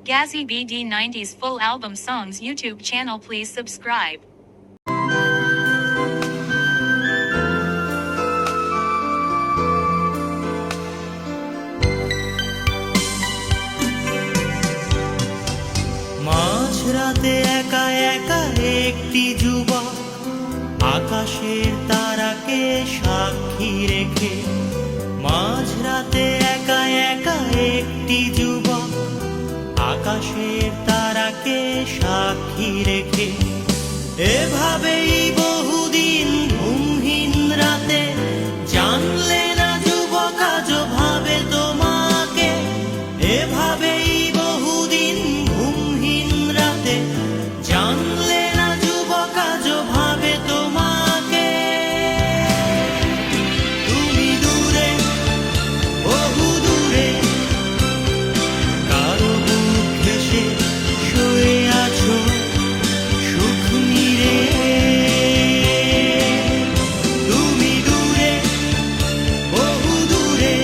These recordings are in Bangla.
Gazzy BD 90s full album songs YouTube channel. Please subscribe. মাঝরাতে একা একা একটি যুবক আকাশের তারাকে সাক্ষী রেখে, মাঝরাতে একা একা একটি যুবক আকাশের তারাকে সাক্ষী রেখে, এভাবেই বহুদিন ঘুমহীন রাতে জানলে না যুবক আজ ভাবে তোমাকে, এভাবেই বহুদিন ঘুমহীন রাতে জানলে না যুবক আজ ভাবে তোমাকে। তুমি দূরে, বহু দূরে, কারো বুক ঘেঁষে শুয়ে আছো সুখ নিরে। তুমি দূরে, বহু দূরে,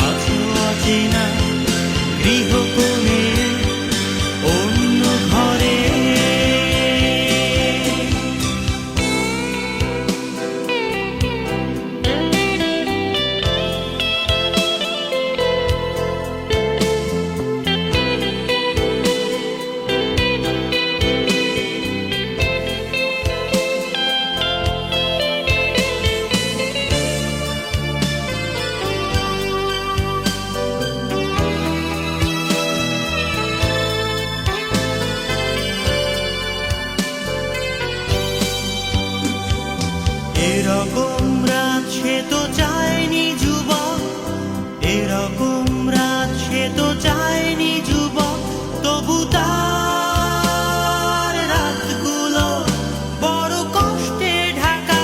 আছো অচেনা গৃহকোণে অন্য ঘরে। এরকম রাত সে তো চায়নি যুবক, এরকম রাত সে তো চায়নি যুবক, তবু তার রাতগুলো বড় কষ্টে ঢাকা।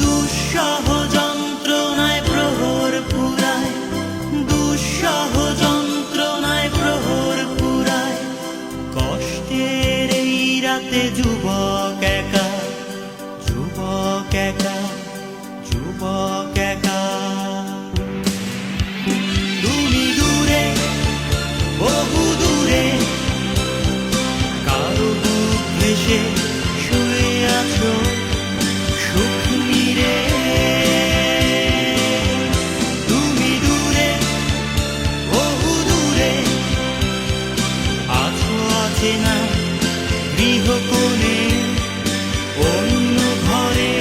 দুঃসহ যন্ত্রণায় প্রহর ফুরায়, দুঃসহ যন্ত্রণায় প্রহর ফুরায়, কষ্টের এই রাতে যুবক একা, যুবক একা, যুবক একা। তুমি দূরে, বহু দূরে, কারো বুক ঘেঁষে শুয়ে আছো সুখ নিরে। তুমি দূরে, বহু দূরে, আছো অচেনা গৃহকোণে অন্য ঘরে।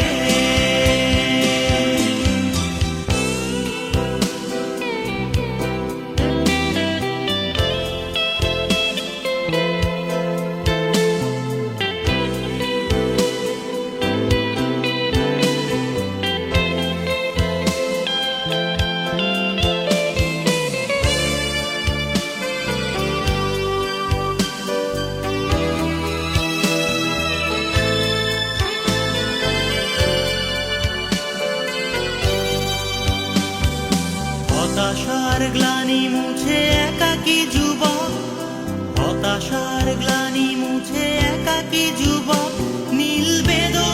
হতাশার গ্লানি মুছে একাকী যুবক, হতাশার গ্লানি মুছে একাকী যুবক, নীল বেদনা